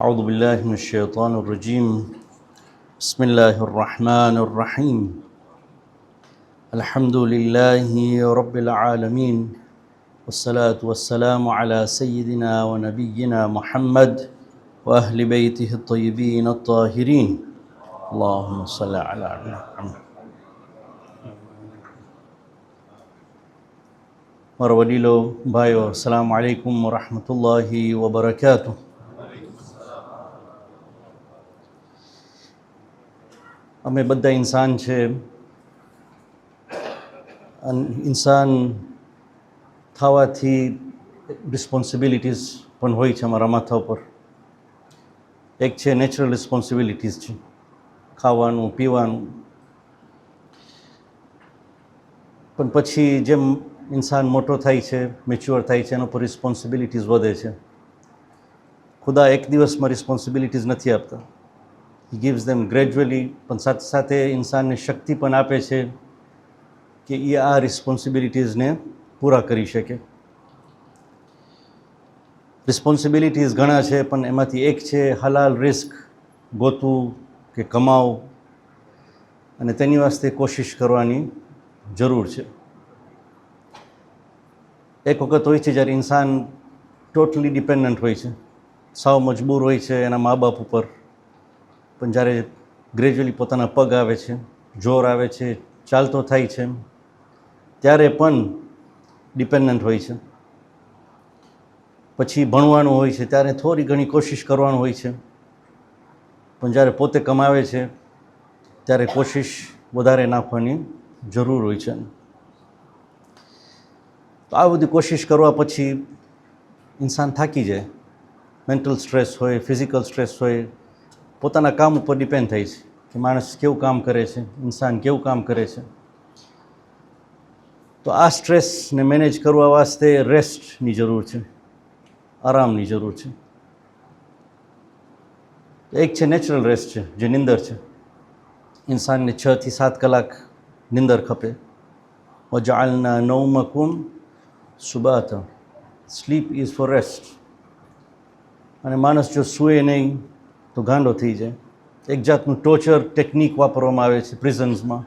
أعوذ بالله من الشيطان الرجيم. بسم الله الرحمن الرحيم. الحمد لله رب العالمين، والصلاة والسلام على سيدنا ونبينا محمد وأهل بيته الطيبين الطاهرين. اللهم صل على محمد. મારા વડીલો, ભાઈઓ, અસ્સલામુ અલૈકુમ વરહમતુલ્લાહિ વબરકાતુહ. અમે બધા ઇન્સાન છે. ઇન્સાન થવાથી રિસ્પોન્સિબિલિટીઝ પણ હોય છે અમારા માથા ઉપર. એક છે નેચરલ રિસ્પોન્સિબિલિટીઝ છે, ખાવાનું પીવાનું. પણ પછી જેમ ઇન્સાન મોટો થાય છે, મેચ્યોર થાય છે, એના પર રિસ્પોન્સિબિલિટીઝ વધે છે. ખુદા એક દિવસમાં રિસ્પોન્સિબિલિટીઝ નથી આપતા. હી ગિવ્સ ધેમ ગ્રેજ્યુઅલી, પણ સાથે સાથે ઇન્સાનને શક્તિ પણ આપે છે કે એ આ રિસ્પોન્સિબિલિટીઝને પૂરા કરી શકે. રિસ્પોન્સિબિલિટીઝ ઘણા છે, પણ એમાંથી એક છે હલાલ રિસ્ક ગોતવું કે કમાવું, અને તેની વાસ્તે કોશિશ કરવાની જરૂર છે. એક વખત હોય છે જ્યારે ઇન્સાન ટોટલી ડિપેન્ડન્ટ હોય છે, સાવ મજબૂર હોય છે એના મા બાપ ઉપર. પણ જ્યારે ગ્રેજ્યુઅલી પોતાના પગ આવે છે, જોર આવે છે, ચાલતો થાય છે, ત્યારે પણ ડિપેન્ડન્ટ હોય છે. પછી ભણવાનું હોય છે ત્યારે થોડી ઘણી કોશિશ કરવાનું હોય છે, પણ જ્યારે પોતે કમાવે છે ત્યારે કોશિશ વધારે નાખવાની જરૂર હોય છે. તો આ બધી કોશિશ કરવા પછી ઇન્સાન થાકી જાય. મેન્ટલ સ્ટ્રેસ હોય, ફિઝિકલ સ્ટ્રેસ હોય, પોતાના કામ ઉપર ડિપેન્ડ થાય છે કે માણસ કેવું કામ કરે છે, ઇન્સાન કેવું કામ કરે છે. તો આ સ્ટ્રેસને મેનેજ કરવા વાસ્તે રેસ્ટની જરૂર છે, આરામની જરૂર છે. એક છે નેચરલ રેસ્ટ છે, જે નિંદર છે. ઇન્સાનને 6 થી 7 કલાક નિંદર ખપે. વજઅલના નૌમકુમ સુબાતા. Sleep is for rest. અને માણસ જો સૂએ નહીં તો ગાંડો થઈ જાય. એક જાતનું ટોર્ચર ટેકનિક વાપરવામાં આવે છે પ્રિઝન્સમાં.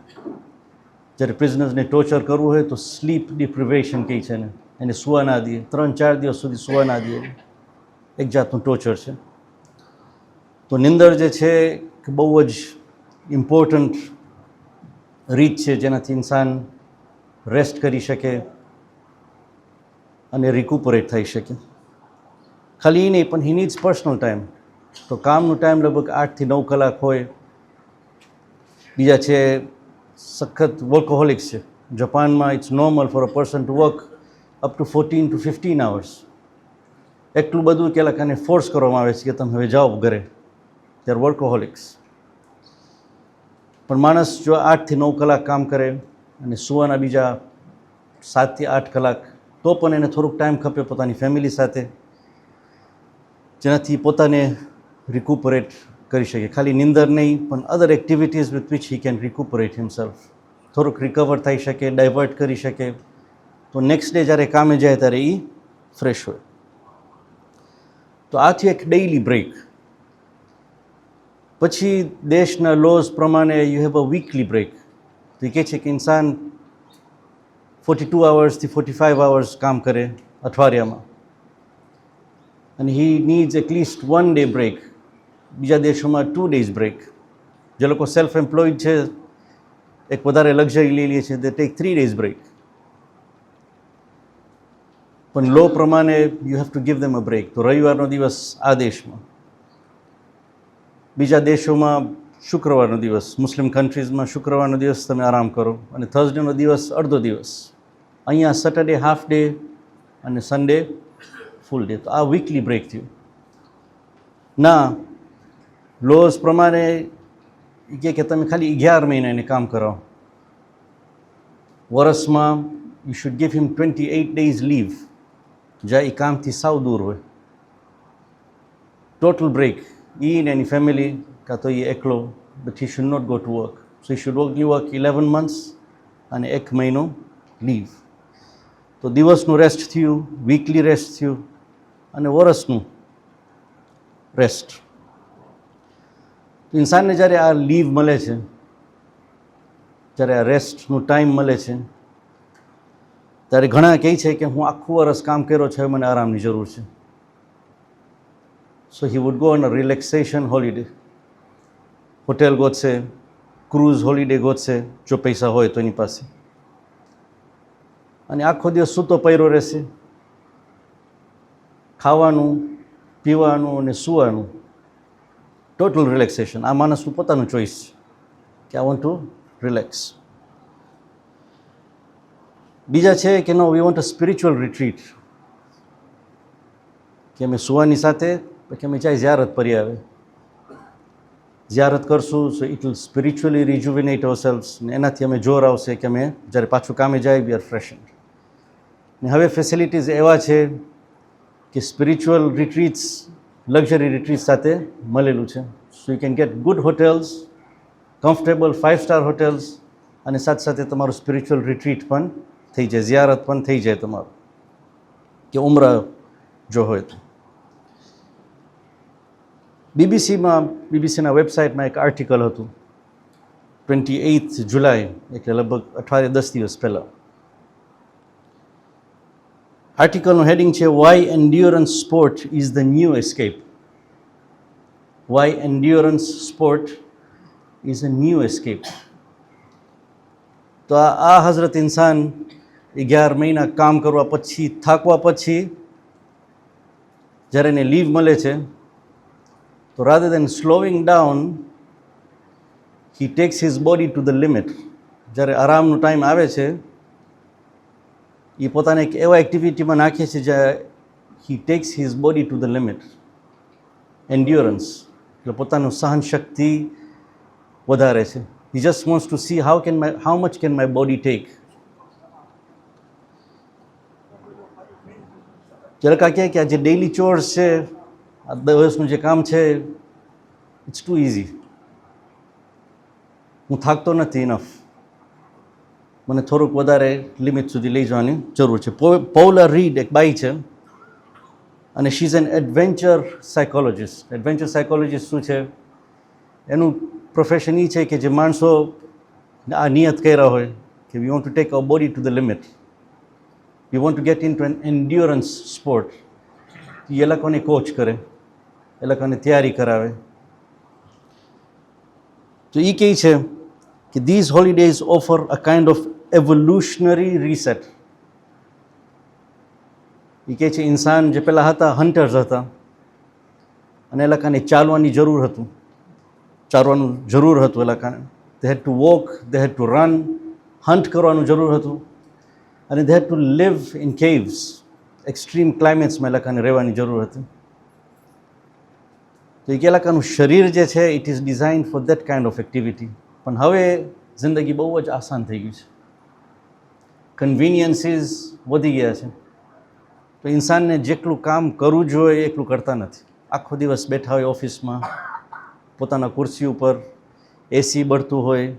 જ્યારે પ્રિઝનર્સને ટોર્ચર કરવું હોય તો સ્લીપ ડિપ્રિવેશન કહે છે એને સૂવા ના દે, 3-4 દિવસ સુધી સૂવા ના દે. એક જાતનું ટોર્ચર છે. તો નિંદર જે છે કે બહુ જ ઇમ્પોર્ટન્ટ રીત છે જેનાથી ઇન્સાન રેસ્ટ કરી શકે અને રિકુપરેટ થઈ શકે. ખાલી એ નહીં, પણ હી નીડ્સ પર્સનલ ટાઈમ. તો કામનું ટાઈમ લગભગ 8 થી 9 કલાક હોય. બીજા છે સખત વર્કોહોલિક્સ છે. જાપાનમાં it's normal for a person to work up to 14 to 15 hours. એટલું બધું કે લોકોને ફોર્સ કરવામાં આવે છે કે તમે હવે જાઓ ઘરે. ત્યારે વર્કોહોલિક્સ. પણ માણસ જો 8 થી 9 કલાક કામ કરે અને સૂવાના બીજા 7 થી 8 કલાક, તો પણ એને થોડુંક ટાઈમ ખપે પોતાની ફેમિલી સાથે, જેનાથી પોતાને રિકુપરેટ કરી શકે. ખાલી નિંદર નહીં, પણ other activities with which he can recuperate himself. થોડુંક રિકવર થઈ શકે, ડાયવર્ટ કરી શકે, તો નેક્સ્ટ ડે જ્યારે કામે જાય ત્યારે એ ફ્રેશ હોય. તો આથી એક ડેઇલી બ્રેક. પછી દેશના લોઝ પ્રમાણે you have a weekly break. તો એ કહે છે કે ઇન્સાન 42 hours થી 45 hours કામ કરે અઠવાડિયામાં, અને હી નીડ્સ એટલીસ્ટ 1 day બ્રેક. બીજા દેશોમાં 2 days બ્રેક. જે લોકો સેલ્ફ એમ્પ્લોયડ છે, એક વધારે લક્ઝરી લઈ લે છે, તે ટેક 3 days બ્રેક. પણ લો પ્રમાણે you have to give them a break. તો રવિવારનો દિવસ આ દેશમાં, બીજા દેશોમાં શુક્રવારનો દિવસ, મુસ્લિમ કન્ટ્રીઝમાં શુક્રવારનો દિવસ તમે આરામ કરો, અને થર્સડેનો દિવસ અડધો દિવસ. અહીંયા સેટરડે હાફ ડે અને સન્ડે ફૂલ ડે. તો આ વીકલી બ્રેક થયું. ના, લોઝ પ્રમાણે એ કે તમે ખાલી 11 મહિના એને કામ કરાવો. વર્ષમાં you should give him 28 days leave, જ્યાં એ કામથી સાવ દૂર હોય. Total break. ઈ ને એની ફેમિલી, કાં તો એ એકલો, but he should not go to work. So he should only work 11 months અને 1 મહિનો લીવ. તો દિવસનું રેસ્ટ થયું, વીકલી રેસ્ટ થયું, અને વર્ષનું રેસ્ટ. ઇન્સાનને જ્યારે આ લીવ મળે છે, જ્યારે આ રેસ્ટનું ટાઈમ મળે છે, ત્યારે ઘણા કહે છે કે હું આખું વર્ષ કામ કર્યો છે, મને આરામની જરૂર છે. So he would go on a relaxation holiday. Hotel ગોતશે, ક્રૂઝ હોલિડે ગોતશે, જો પૈસા હોય તો એની પાસે, અને આખો દિવસ સૂતો પડ્યો રહેશે, ખાવાનું, પીવાનું અને સૂવાનું, ટોટલ રિલેક્સેશન. આ માણસનું પોતાનું ચોઈસ છે કે આઈ વોન્ટ ટુ રિલેક્સ. બીજા છે કે no, we want a spiritual retreat, કે અમે સુવાની સાથે પછી અમે ચાહે ઝિયારત પરી આવે, ઝિયારત કરશું સો ઇટ વિલ સ્પિરિચ્યુઅલી રિજુવિનેટ અવરસેલ્વ્સ, ને એનાથી અમે જોર આવશે કે અમે જ્યારે પાછું કામે જાય વી આર ફ્રેશ. ને હવે ફેસિલિટીઝ એવા છે કે સ્પિરિચ્યુઅલ રિટ્રીટ્સ લક્ઝરી રિટ્રીટ સાથે મળેલું છે. So you can get good hotels, comfortable 5-સ્ટાર હોટેલ્સ, અને સાથે સાથે તમારું સ્પિરિચ્યુઅલ રિટ્રીટ પણ થઈ જાય, ઝિયારત પણ થઈ જાય તમારું, કે ઉમરા જો હોય તો. બીબીસીના વેબસાઇટમાં એક આર્ટિકલ હતું 28 જુલાઈ, એટલે લગભગ 10 દિવસ પહેલાં. આર્ટિકલનું હેડિંગ છે why endurance sport is the new escape. Why endurance sport is a new escape. તો આ હઝરત ઇન્સાન 11 મહિના કામ કરવા પછી, થાકવા પછી જ્યારે એને લીવ મળે છે, તો rather than slowing down, he takes his body to the limit. જ્યારે આરામનો ટાઈમ આવે છે, એ પોતાને એક એવા એક્ટિવિટીમાં નાખે છે જ્યાં he takes his body to the limit. Endurance એટલે પોતાનું સહન શક્તિ વધારે છે. he just wants to see how much can my body take. જરાક આ કહે કે આ જે ડેઇલી ચોર્સ છે, આ દિવસનું જે કામ છે, ઇટ્સ ટુ ઇઝી, હું થાકતો નથી ઇનફ, મને થોડુંક વધારે લિમિટ સુધી લઈ જવાની જરૂર છે. પૌલા રીડ એક બાઈ છે, અને she is an adventure psychologist. Adventure psychologist શું છે? એનું પ્રોફેશન એ છે કે જે માણસો આ નિયત કર્યા હોય કે we want to take our body to the limit, we want to get in to an endurance sport, એ લોકોને કોચ કરે, એ લોકોને તૈયારી કરાવે. તો એ કહે છે કે these holidays offer a kind of evolutionary reset. એ કહે છે ઇન્સાન જે પહેલાં હતા, હન્ટર્સ હતા, અને એ લોકોને ચાલવાની જરૂર હતું, એ લોકોને they had to walk, they had to run, hunt કરવાનું જરૂર હતું, અને they had to live in caves, extreme ક્લાઇમેટ્સમાં એ લોકોને રહેવાની જરૂર હતી. તો એ લોકોનું શરીર જે છે it is design for that kind of activity. પણ હવે જિંદગી બહુ જ આસાન થઈ ગઈ છે, કન્વિનિયન્સીસ વધી ગયા છે, તો ઇન્સાનને જેટલું કામ કરવું જોઈએ એટલું કરતા નથી. આખો દિવસ બેઠા હોય ઓફિસમાં, પોતાના ખુરશી ઉપર, એસી બળતું હોય,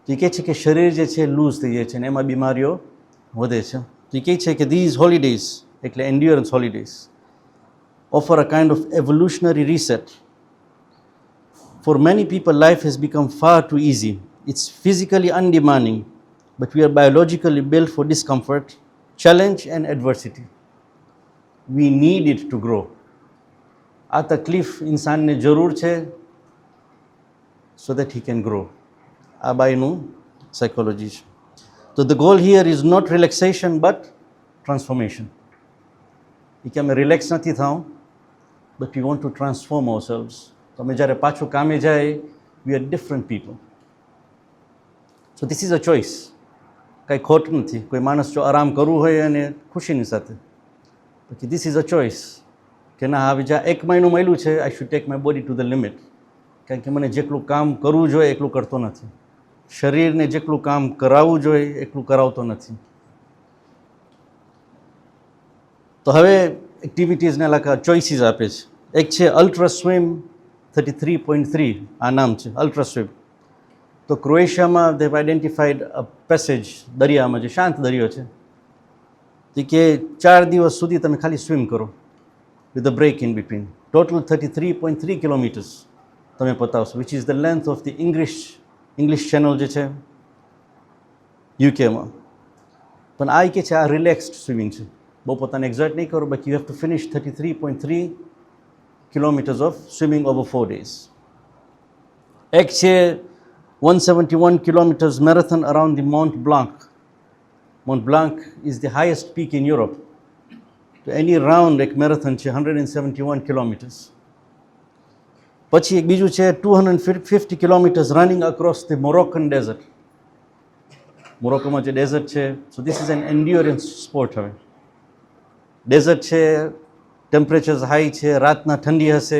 તો એ કહે છે કે શરીર જે છે લૂઝ થઈ જાય છે, અને એમાં બીમારીઓ વધે છે. તો એ કહે છે કે these holidays, એટલે endurance holidays, offer a kind of evolutionary reset. For many people, life has become far too easy. It's physically undemanding, but we are biologically built for discomfort, challenge and adversity. We need it to grow. આ તકલીફ ઇન્સાનને જરૂર છે so that he can grow. આ બાયનું psychology છે. તો the goal here is not relaxation but transformation. એ કે અમે relax નથી થાઉં, but we want to transform ourselves. તો અમે જ્યારે પાછું કામે જાય, we are different people. So this is a choice. કંઈ ખોટ નથી. કોઈ માણસ જો આરામ કરવું હોય અને ખુશીની સાથે, પછી this is a choice કે ના, હવે જ્યાં 1 મહિનું મળ્યું છે, I should take my body to the limit. કારણ કે મને જેટલું કામ કરવું જોઈએ એટલું કરતો નથી, શરીરને જેટલું કામ કરાવવું જોઈએ એટલું કરાવતો નથી. તો હવે એક્ટિવિટીઝને લગતા ચોઇસીસ આપે છે. એક છે અલ્ટ્રા સ્વિમ 33.3, આ નામ છે અલ્ટ્રા સ્વિમ. તો ક્રોએશિયામાં દેવ આઈડેન્ટિફાઈડ અ પેસેજ, દરિયામાં જે શાંત દરિયો છે, તે કે 4 દિવસ સુધી તમે ખાલી સ્વિમ કરો, with a break in between. Total 33.3 kilometers તમે પતાવશો, which is the length of the English channel જે છે યુકેમાં. પણ આ કે છે આ રિલેક્સ્ડ સ્વિમિંગ છે, બહુ પોતાને એક્ઝર્ટ નહીં કરો, but you have to finish 33.3 kilometers of swimming over 4 days. એક છે 171 kilometers marathon around the Mont Blanc. Mont Blanc is the highest peak in Europe. So any round એક marathon છે 171 kilometers. પછી એક બીજું છે 250 kilometers running across the Moroccan desert. મોરોકોમાં જે dessert છે, so this is an endurance sport. હવે dessert છે, ટેમ્પરેચર્સ હાઈ છે, રાતના ઠંડી હશે.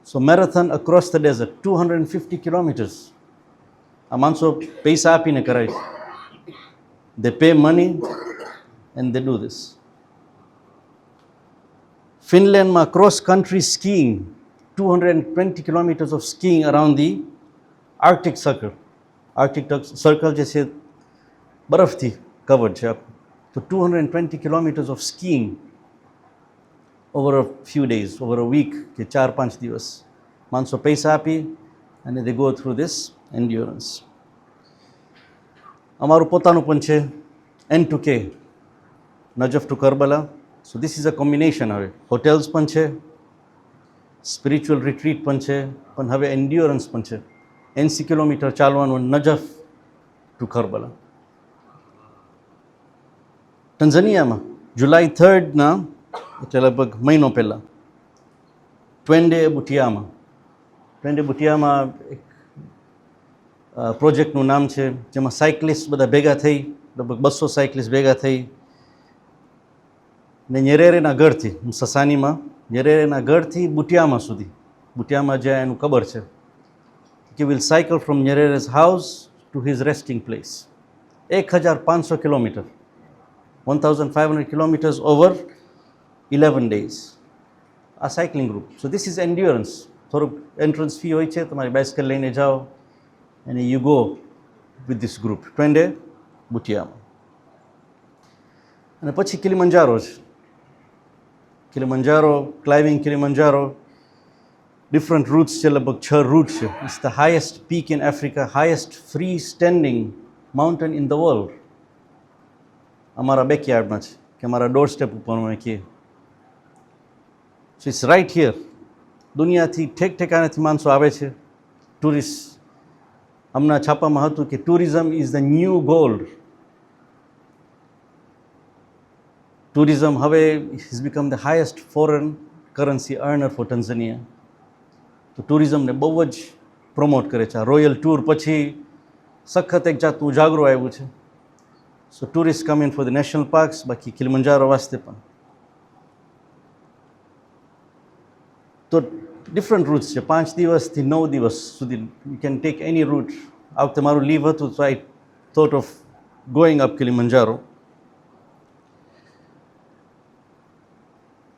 So marathon across the desert, 250 kilometers. આ માણસો પૈસા આપીને કરાય છે. They pay money and they do this. ફિનલેન્ડમાં cross country skiing, 220 kilometers of skiing around the Arctic Circle. Arctic Circle જે છે બરફથી કવર્ડ છે આખું. તો 220 kilometers of skiing over a few days, over a week, કે 4-5 દિવસ માણસો પૈસા આપી અને they go through this endurance. અમારું પોતાનું પણ છે N2K, Najaf to Karbala. So this is a combination. હવે હોટેલ્સ પણ છે, સ્પિરિચ્યુઅલ રિટ્રીટ પણ છે, પણ હવે એન્ડ્યોરન્સ પણ છે. 80 કિલોમીટર ચાલવાનું નજફ ટુ કરબલા. ટંઝાનિયામાં જુલાઈ 3 એટલે લગભગ મહિનો પહેલાં ટ્વેન્ડે બુટિયામાં એક પ્રોજેક્ટનું નામ છે, જેમાં સાયકલિસ્ટ બધા ભેગા થઈ, લગભગ 200 સાયકલિસ્ટ ભેગા થઈ ને ન્યરેરેના ગઢથી સસાનીમાં ન્યરેરેના ગઢથી બુટિયામાં સુધી, બુટિયામાં જ્યાં એનું કબર છે, he will cycle from Nyerere's house to his resting place. 1500 kilometer, 1500 kilometers over 11 days. આ cycling group. So this is endurance. થોડુંક એન્ટ્રન્સ ફી હોય છે, તમારી બાઇસ્કલ લઈને જાઓ અને you go with this group. ટ્વેન્ડે બુટિયામાં. અને પછી કિલિમંજારો છે. Kilimanjaro, climbing Kilimanjaro, different routes છે, લગભગ 6 રૂટ છે. It's the highest peak in Africa, highest free standing mountain in the world. અમારા બેકયાર્ડમાં છે, કે અમારા ડોર સ્ટેપ ઉપર અમે કહીએ. So it's right here. દુનિયાથી ઠેક ઠેકાણેથી માણસો આવે છે, ટુરિસ્ટ. હમણાં છાપામાં હતું કે tourism is the new gold. Tourism હવે is become the highest foreign currency earner for Tanzania. તો ટુરિઝમને બહુ જ પ્રમોટ કરે છે. આ રોયલ ટૂર પછી સખત એક જાતનું ઉજાગરો આવ્યું છે. So tourist come in for the national parks, બાકી કિલિમંજારો વાસ્તે પણ. તો ડિફરન્ટ રૂટ્સ છે, 5 દિવસથી 9 દિવસ સુધી you can take any route. આ વખતે મારું લીવ હતું, so I thought of going up Kilimanjaro.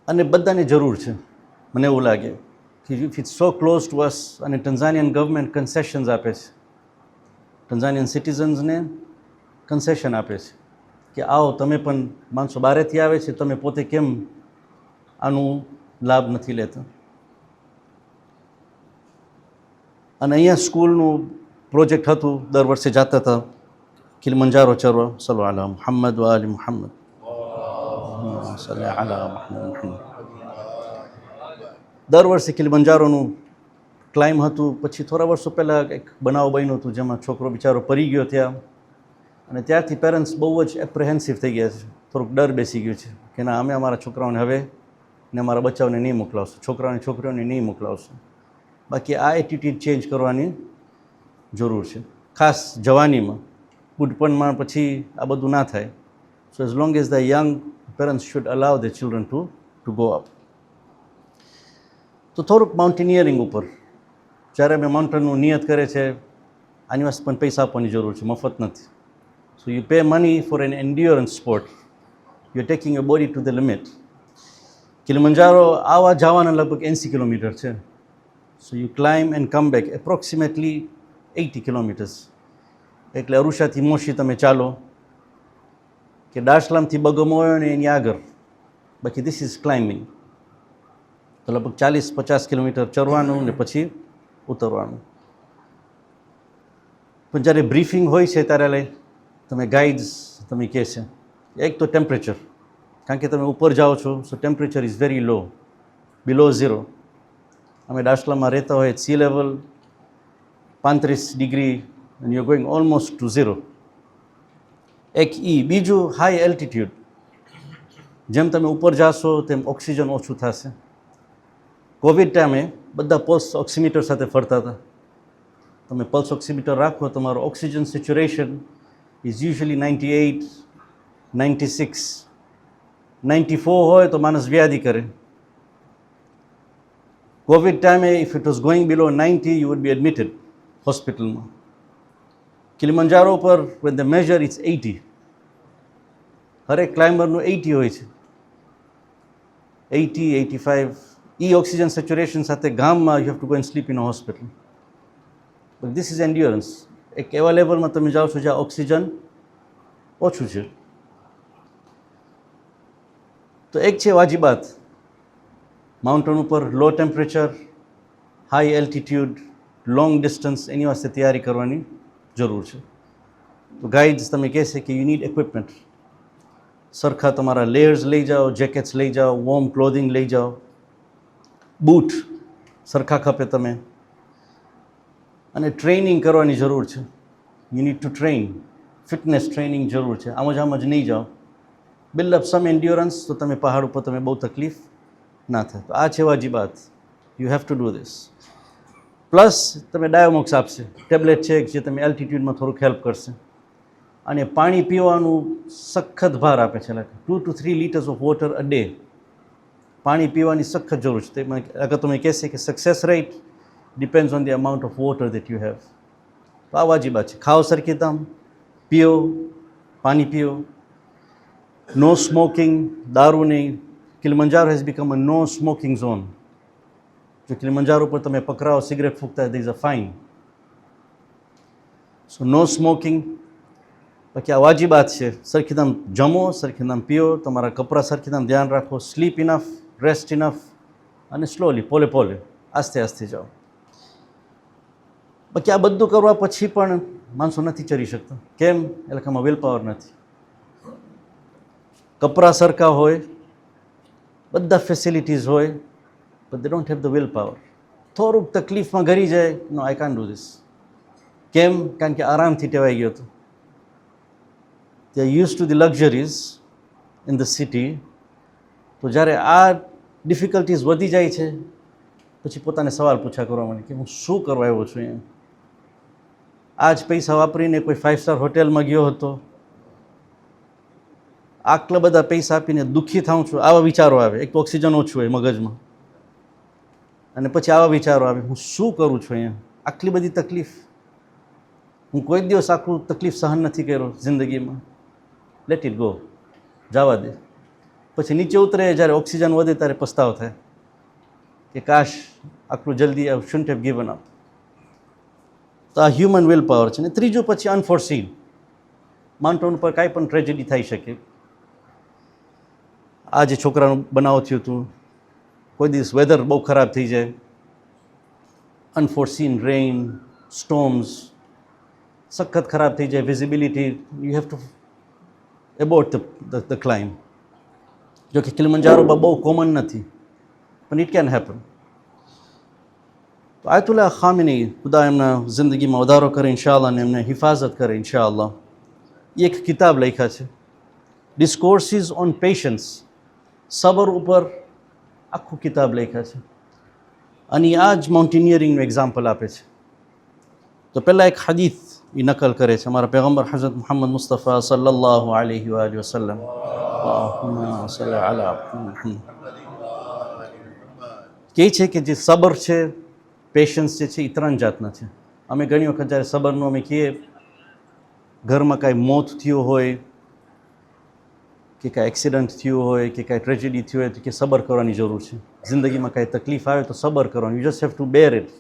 અને બધાની જરૂર છે, મને એવું લાગે કે if it's so close to us. અને ટંઝાનિયન ગવર્મેન્ટ કન્સેશન્સ આપે છે, ટંઝાનિયન સિટીઝન્સને કન્સેશન આપે છે કે આવો તમે પણ, માણસો બહારેથી આવે છે, તમે પોતે કેમ આનું લાભ નથી લેતા. અને અહીંયા સ્કૂલનું પ્રોજેક્ટ હતું, દર વર્ષે જતા હતા કિલિમંજારો ચરવા. સલ્લુ અલા મુહમ્મદ વ આલી મુહમ્મદ. દર વર્ષે કિલિમંજારોનું ક્લાઇમ્બ હતું. પછી થોડા વર્ષો પહેલાં એક બનાવ બન્યું હતું, જેમાં છોકરો બિચારો પડી ગયો ત્યાં. અને ત્યારથી પેરેન્ટ્સ બહુ જ એપ્રિહેન્સિવ થઈ ગયા છે, થોડુંક ડર બેસી ગયું છે કે ના, અમે અમારા છોકરાઓને હવે ને અમારા બચ્ચાઓને નહીં મોકલાવશું, છોકરાઓને છોકરીઓને નહીં મોકલાવશું. બાકી આ એટીટ્યૂડ ચેન્જ કરવાની જરૂર છે, ખાસ જવાનીમાં. બુઢપણમાં પછી આ બધું ના થાય. સો as long as the young parents should allow the children to go up. તો થોડુંક માઉન્ટેનિયરિંગ ઉપર, જ્યારે અમે માઉન્ટેનનું નિયત કરે છે, આની વાસ્તે પણ પૈસા આપવાની જરૂર છે, મફત નથી. So you pay money for an endurance sport. You are taking your body to the limit. Kilimanjaro આવા જવાના લગભગ 80 કિલોમીટર છે. So you climb and come back approximately 80 kilometres. એટલે અરુષાથી મોશી તમે ચાલો, કે દાર્સલામથી બગમો હોય ને એની આગળ. બાકી ધીસ ઇઝ ક્લાઇમ્બિંગ. તો લગભગ 40-50 કિલોમીટર ચડવાનું ને પછી ઉતરવાનું. પણ જ્યારે બ્રીફિંગ હોય છે ત્યારે તમે ગાઈડ્સ તમે કહે છે એક તો ટેમ્પરેચર, કારણ કે તમે ઉપર જાઓ છો so temperature is very low, below 0. અમે દાસલામાં રહેતા હોય sea level 35 degree and you going almost to 0. એક બીજું હાઈ એલ્ટિટ્યૂડ, જેમ તમે ઉપર જાશો તેમ ઓક્સિજન ઓછું થશે. કોવિડ ટાઈમે બધા પલ્સ ઓક્સિમીટર સાથે ફરતા હતા. તમે પલ્સ ઓક્સિમીટર રાખો, તમારો ઓક્સિજન સેચ્યુરેશન ઇઝ યુઝ્યુઅલી 98, 96, 94 હોય તો માણસ વ્યાધિ કરે. કોવિડ ટાઈમે if it was going below 90 you would be admitted હોસ્પિટલમાં. કિલિમંજારો પર when they measure it's 80. હરેક ક્લાઇમ્બરનું 80 હોય છે, 80, 85. ઓક્સિજન સેચ્યુરેશન સાથે ગામમાં you have to go and slip in a hospital. But this is endurance. એક એવા લેવલમાં તમે જાઓ છો જ્યાં ઓક્સિજન ઓછું છે. તો એક છે વાજિબાત, માઉન્ટેન ઉપર લો ટેમ્પરેચર, હાઈ એલ્ટિટ્યૂડ, લોંગ ડિસ્ટન્સ, એની વાસ્તે તૈયારી કરવાની જરૂર છે. તો ગાઈડ્સ તમે કહેશે કે યુ નીડ ઇક્વિપમેન્ટ. સરખા તમારા લેયર્સ લઈ જાઓ, જેકેટ્સ લઈ જાઓ, વોર્મ ક્લોધિંગ લઈ જાઓ, બૂટ સરખા ખપે તમે, અને ટ્રેનિંગ કરવાની જરૂર છે. You need to train, fitness training જરૂર છે. આમ જ નહીં જાઓ. બિલ્ડ અપ સમ એન્ડ્યોરન્સ, તો તમે પહાડ ઉપર તમે બહુ તકલીફ ના થાય. તો આ છે વાજિબાત, you have to do this. Plus તમે ડાયોમોક્સ આપશે, ટેબ્લેટ છે જે તમે એલ્ટિટ્યૂડમાં થોડુંક હેલ્પ કરશે. અને પાણી પીવાનું સખત ભાર આપે છે, like 2 to 3 liters of water a day. પાણી પીવાની સખત જરૂર છે. અગર તમે કહેશે કે success rate depends on the amount of water that you have. તો આ વાજિબાત છે. ખાઓ સરખી દામ, પીઓ, પાણી પીઓ. નો સ્મોકિંગ, દારૂ નહીં. Kilimanjaro has become a no smoking zone. જો કિલિમંજારો પર તમે પકડાઓ સિગરેટ ફૂંકતા, there is a fine. So no smoking. બાકી આ વાજિબાત છે. સરખી દામ જમો, સરખી દામ પીઓ, તમારા કપડાં સરખી દામ ધ્યાન રાખો, સ્લીપ ઇનફ, રેસ્ટ ઇનફ, અને સ્લોલી પોલે પોલે આસ્તે આસ્તે જાઓ. બાકી આ બધું કરવા પછી પણ માણસો નથી ચડી શકતા. કેમ? એ લોકોમાં વિલ પાવર નથી. કપડાં સરખા હોય, બધા ફેસિલિટીઝ હોય, but they don't have the will power. થોડુંક તકલીફમાં ઘરી જાય, નો આઈ કાન્ટ ડુ ધીસ. કેમ? કારણ કે આરામથી ટેવાઈ ગયો હતો. they are used to the luxuries in the city. તો જ્યારે આ ડિફિકલ્ટીઝ વધી જાય છે પછી પોતાને સવાલ પૂછા કરવા માંડે કે હું શું કરવા આવ્યો છું અહીંયા. આ જ પૈસા વાપરીને કોઈ 5 સ્ટાર હોટેલમાં ગયો હતો, આટલા બધા પૈસા આપીને દુઃખી થાઉં છું, આવા વિચારો આવે. એક તો ઓક્સિજન ઓછું હોય મગજમાં, અને પછી આવા વિચારો આવે, હું શું કરું છું અહીંયા, આટલી બધી તકલીફ. હું કોઈ દિવસ આખું તકલીફ સહન નથી કર્યો જિંદગીમાં. લેટ ઇટ ગો, જવા દે. પછી નીચે ઉતરે, જ્યારે ઓક્સિજન વધે ત્યારે પસ્તાવો થાય કે કાશ આટલું જલ્દી આઈ શુડન્ટ હેવ ગિવન અપ. તો આ હ્યુમન વિલ પાવર છે. ને ત્રીજું પછી અનફોર્સીન. માઉન્ટેન ઉપર કાંઈ પણ ટ્રેજેડી થઈ શકે. આ જે છોકરાનું બનાવ થયું હતું, કોઈ દિવસ વેધર બહુ ખરાબ થઈ જાય, અનફોર્સીન રેઇન, સ્ટોર્મ્સ, સખત ખરાબ થઈ જાય, visibility, you have two abort the climb. જો કે કિલિમંજારોમાં બહુ કોમન નથી, પણ ઇટ કેન હેપન. તો આયતુલ્લાહ ખામીની, ખુદા એમના જિંદગીમાં વધારો કરે ઇન્શાઅલ્લાહ, અને એમને હિફાજત કરે ઇન્શાઅલ્લાહ. એક કિતાબ લખ્યા છે, ડિસ્કોર્સિસ ઓન પેશન્સ. સબર ઉપર આખું કિતાબ લખ્યા છે, અને આ જ માઉન્ટેનિયરિંગનું એક્ઝામ્પલ આપે છે. તો પહેલાં એક હદીથ એ નકલ કરે છે અમારા પૈગમ્બર હઝરત મુહમ્મદ મુસ્તફા સલ્લલ્લાહુ અલૈહિ વસલ્લમ. કહે છે કે જે સબર છે, પેશન્સ જે છે, એ 3 જાતના છે. અમે ઘણી વખત જ્યારે સબરનું અમે કહીએ, ઘરમાં કાંઈ મોત થયું હોય કે કાંઈ એક્સિડન્ટ થયું હોય કે કાંઈ ટ્રેજેડી થયું હોય તો કે સબર કરવાની જરૂર છે. જિંદગીમાં કાંઈ તકલીફ આવે તો સબર કરવાનું, you just have to bear it.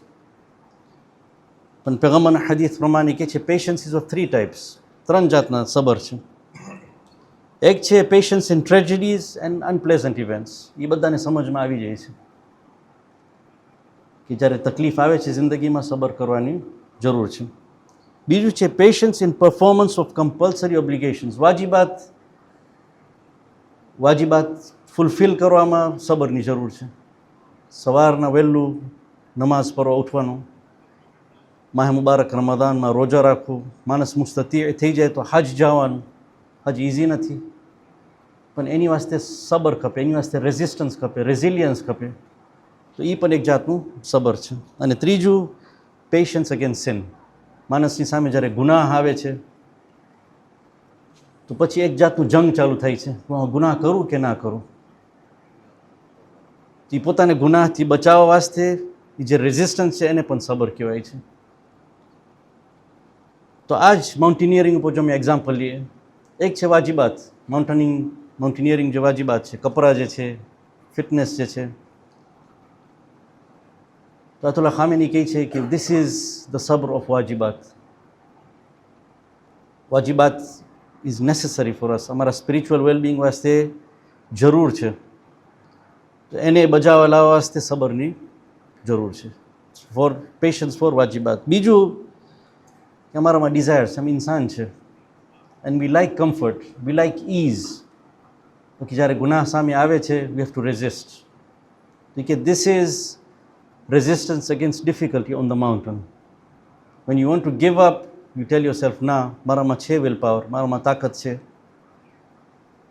પણ પૈગમ્બરના હદીસ પ્રમાણે કહે છે પેશન્સ ઇઝ ઓફ 3 ટાઈપ્સ. 3 જાતના સબર છે. એક છે પેશન્સ ઇન ટ્રેજેડીઝ એન્ડ અનપ્લેઝન્ટ ઇવેન્ટ્સ. એ બધાને સમજમાં આવી જાય છે. કે જ્યારે તકલીફ આવે છે જિંદગીમાં સબર કરવાની જરૂર છે. બીજું છે patience in performance of compulsory obligations. વાજિબાત ફૂલફિલ કરવામાં સબરની જરૂર છે. સવારના વહેલું નમાઝ પઢવા ઉઠવાનું, માહ મુબારક રમદાનમાં રોજા રાખવું, માણસ મુસ્તતી થઈ જાય તો હજ જવાનું. હજ ઇઝી નથી, પણ એની વાસ્તે સબર ખપે, એની વાસ્તે રેઝિસ્ટન્સ ખપે, રેઝિલિયન્સ ખપે. તો એ પણ એક જાતનું સબર છે. અને ત્રીજું પેશન્સ અગેન્સ્ટ સિન. માણસની સામે જ્યારે ગુનાહ આવે છે તો પછી એક જાતનું જંગ ચાલુ થાય છે, હું ગુનાહ કરું કે ના કરું. એ પોતાને ગુનાહથી બચાવવા વાસ્તે એ જે રેઝિસ્ટન્સ છે એને પણ સબર કહેવાય છે. તો આ જ માઉન્ટેનિયરિંગ ઉપર જો અમે એક્ઝામ્પલ લઈએ, એક છે વાજિબાત, માઉન્ટેનિયરિંગ જે વાજિબાત છે, કપરા જે છે, ફિટનેસ જે છે. તો આયતુલ્લાહ ખામેની કહે છે કે ધીસ ઇઝ ધ સબ્ર ઓફ વાજિબાત. વાજિબાત ઇઝ નેસેસરી ફોર અસ, અમારા સ્પિરિચ્યુઅલ વેલબિંગ વાસ્તે જરૂર છે. તો એને બજાવવા લાવવા વાસ્તે સબરની જરૂર છે. ફોર પેશન્સ ફોર વાજિબાત. બીજું કે અમારામાં ડિઝાયર્સ, અમે ઇન્સાન છે and we like comfort, we like ease. તો કે જ્યારે ગુનાહ સામે આવે છે વી હેવ ટુ રેઝિસ્ટ. કે this is resistance against difficulty on the mountain. When you want to give up, you tell yourself, nah, મારામાં છે વિલ પાવર, મારામાં તાકાત છે.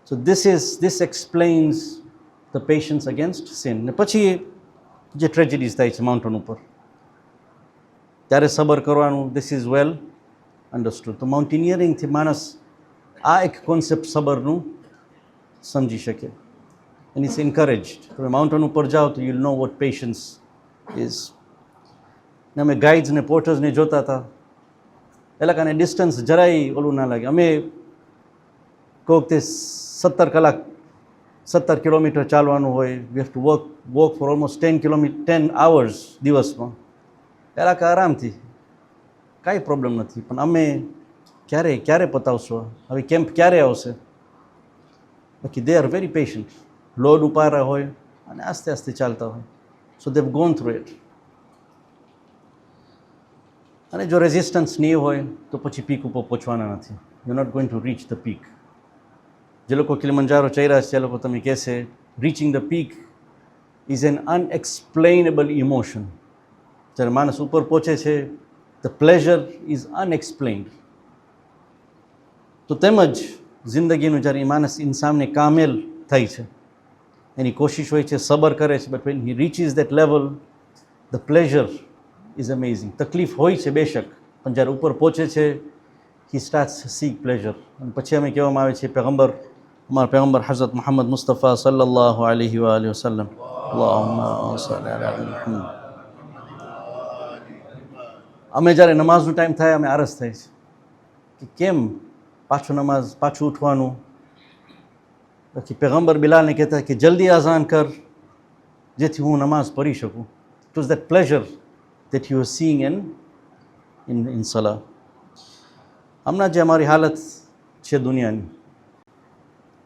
So this explains the patience against sin. ને પછી જે ટ્રેજેડીઝ થાય છે માઉન્ટેન ઉપર, ત્યારે સબર કરવાનું, this is well understood. તો માઉન્ટેનિયરિંગથી માણસ આ એક કોન્સેપ્ટ સબરનું સમજી શકે. and it's encouraged. તમે માઉન્ટેન ઉપર જાઓ તો you'll know what patience is. ને અમે ગાઈડ્સ ને પોર્ટર્સને જોતા હતા, એટલે કાને ડિસ્ટન્સ જરાય ઓલું ના લાગે. અમે કોઈક તે 17 કિલોમીટર ચાલવાનું હોય, વી have two walk for almost 10 hours દિવસમાં. પહેલાં કે આરામથી કાંઈ પ્રોબ્લેમ નથી, પણ અમે ક્યારે પતાવશો, હવે કેમ્પ ક્યારે આવશે. બાકી they are very patient, load ઉપાડ્યા હોય અને આસ્તે આસ્તે ચાલતા હોય. So they have gone through it. અને જો રેઝિસ્ટન્સ નહીં હોય તો પછી પીક ઉપર પહોંચવાના નથી. You not going to reach the peak. જે લોકો કિલિમંજારો ચડ્યા છે એ લોકો તમે કહેશે reaching the peak is an unexplainable emotion. જ્યારે માણસ ઉપર પહોંચે છે ધ પ્લેઝર ઇઝ અનએક્સપ્લેન્ડ. તો તેમજ જિંદગીનું જ્યારે માણસ ઇન્સાનને કામેલ થાય છે, એની કોશિશ હોય છે, સબર કરે છે, but when he reaches that level the pleasure is amazing. તકલીફ હોય છે બેશક, પણ જ્યારે ઉપર પહોંચે છે હી સ્ટાર્ટ્સ સીક પ્લેઝર. અને પછી અમે કહેવામાં આવે છે અમારા પેગમ્બર હઝરત મુહમ્મદ મુસ્તફા સલ્લલ્લાહુ અલૈહિ વસલ્લમ, અલ્લાહુમ્મા સલ્લી અલા મુહમ્મદ. અમે જ્યારે નમાઝનો ટાઈમ થાય અમે આરસ થાય છે કે કેમ પાછું ઉઠવાનું. પછી પેગમ્બર બિલાલને કહેતા કે જલ્દી આઝાન કર જેથી હું નમાઝ પઢી શકું. It was that pleasure that you are seeing in Salah. હમણાં જે અમારી હાલત છે દુનિયાની,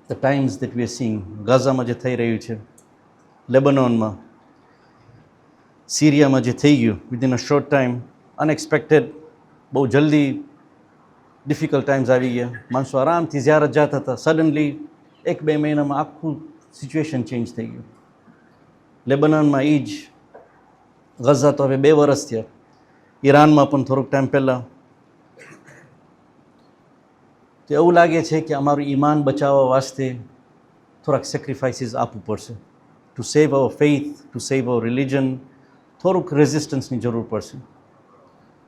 the times that we are seeing, ગાઝામાં જે થઈ રહ્યું છે, લેબનોનમાં, સિરિયામાં જે થઈ ગયું, within a short time, unexpected, બહુ જલ્દી ડિફિકલ્ટ ટાઈમ્સ આવી ગયા. માણસો આરામથી ઝિયારત જતા હતા, સડનલી 1-2 મહિનામાં આખું સિચ્યુએશન ચેન્જ થઈ ગયું. લેબનોનમાં એ જ, ગઝા તો હવે 2 વર્ષ થયા, ઈરાનમાં પણ થોડોક ટાઈમ પહેલાં. તો એવું લાગે છે કે અમારું ઈમાન બચાવવા વાસ્તે થોડાક સેક્રિફાઇસીસ આપવું પડશે. To save our faith, to save our religion, થોડુંક રેઝિસ્ટન્સની જરૂર પડશે.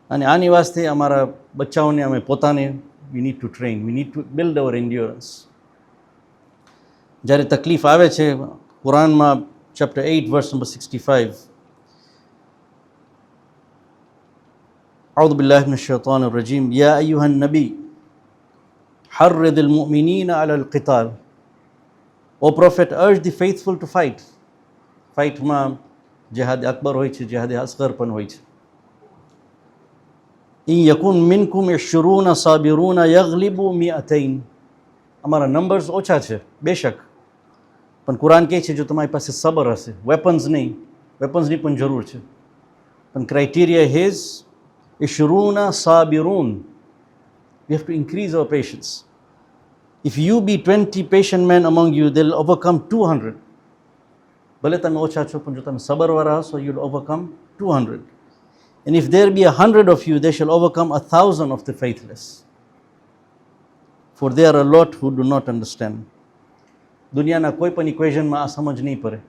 અને આની વાસ્તે અમારા બચ્ચાઓને અમે પોતાને we need to train, we need to build our endurance. જ્યારે તકલીફ આવે છે, કુરાનમાં chapter 8 verse number 65, أعوذ بالله من الشيطان الرجيم يا أيها النبي حرض المؤمنين على القتال. O Prophet, urge the faithful to fight. ફાઇટમાં જેહાદ અકબર હોય છે, જેહાદ અસગર પણ હોય છે. إن يكن منكم 20 صابرون يغلبوا 200. અમારા નંબર્સ ઓછા છે બેશક, પણ કુરાન કહે છે જો તમારી પાસે સબર હશે, વેપન્સની પણ જરૂર છે. પણ criteria is ishruna sabirun. We have to increase our patience. If you be 20 patient men among you, they'll overcome 200. ભલે તમે ઓછા છો પણ જો તમે સબરવાળા હશો, you'll overcome 200. And if there be 100 of you, they shall overcome 1,000 of the faithless. For there are a lot who do not understand. દુનિયાના કોઈ પણ ઇક્વેશનમાં આ સમજ નહીં પડે.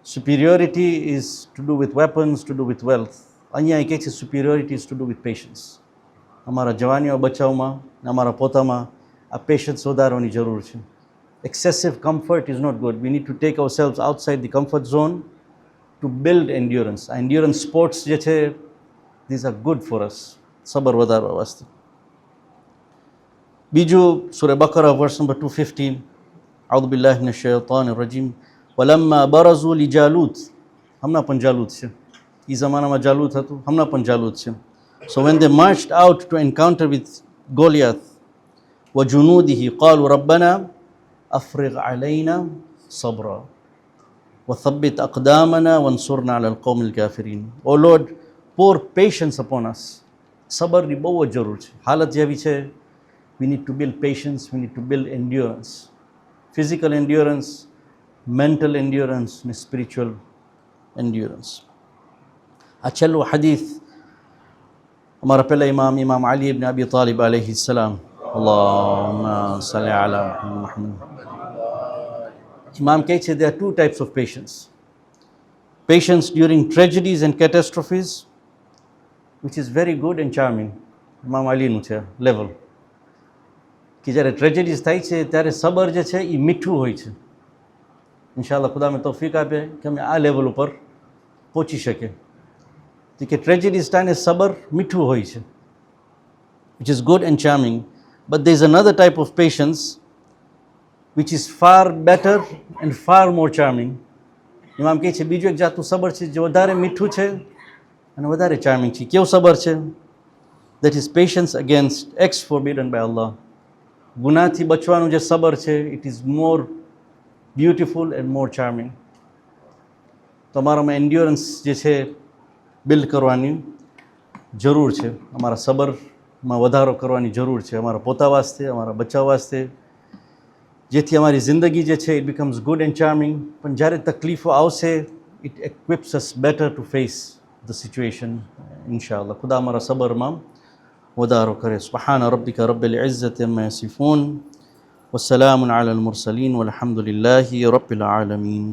Superiority is to do with weapons, to do with wealth. અહીંયા એ કહે છે superiority is to do with patience. અમારા જવાનીઓ બચાવમાં, અમારા પોતામાં આ પેશન્સ વધારવાની જરૂર છે. Excessive comfort is not good. We need to take ourselves outside the comfort zone to build endurance. Endurance sports જે છે, these are good for us. સબર વધારવા વાસ્તે. બીજું સૂરા બકરા verse number 215. أعوذ بالله من الشيطان الرجيم. ولما برزوا لجالوت. હમણાં પણ જાલૂત છે. એ જમાનામાં જાલૂત હતું, હમણાં પણ જાલૂત છે. So when they marched out to encounter with Goliath وجنوده قالوا ربنا أفرغ علينا صبرا وثبت أقدامنا وانصرنا على القوم الكافرين. Oh Lord, pour patience upon us. સબરની બહુ જ જરૂર છે. હાલત જેવી છે, we need to build patience, we need to build endurance. Physical endurance, mental endurance and spiritual endurance. આ છેલ્લું hadith અમારા પહેલા ઇમામ Ali ibn Abi Talib alayhi salam. Allahumma salli ala Muhammad. Imam કહે છે there are two types of patience. Patience during tragedies and catastrophes, which is very good and charming. ઇમામ અલીનું છે level કે જ્યારે ટ્રેજેડીઝ થાય છે ત્યારે સબર જે છે એ મીઠું હોય છે. ઇન્શાઅલ્લાહ ખુદા મેં તૌફીક આપે કે અમે આ લેવલ ઉપર પહોંચી શકીએ કે ટ્રેજેડીઝ ટાઈમે સબર મીઠું હોય છે, which is good and charming. But there is another type of patience which is far better and far more charming. ઇમામ કહે છે બીજું એક જાતનું સબર છે જે વધારે મીઠું છે અને વધારે ચાર્મિંગ છે. કેવું સબર છે? That is patience against acts forbidden by Allah. ગુનાથી બચવાનું જે સબર છે, it is more beautiful and more charming. તમારામાં એન્ડ્યોરન્સ જે છે બિલ્ડ કરવાની જરૂર છે. અમારા સબરમાં વધારો કરવાની જરૂર છે, અમારા પોતા વાસ્તે, અમારા બચ્ચા વાસ્તે, જેથી અમારી જિંદગી જે છે it becomes good and charming. પણ જ્યારે તકલીફો આવશે, it equips us better to face the situation. ઇન્શાઅલ્લાહ ખુદા અમારા સબરમાં વધારો કરે. સુબ્હાન રબ્બિકા રબ્બિલ ઇઝ્ઝતિ અમ્મા યસિફૂન વસલામુન અલલ મુરસલીન વલહમ્દુલિલ્લાહી રબ્બિલ આલમીન.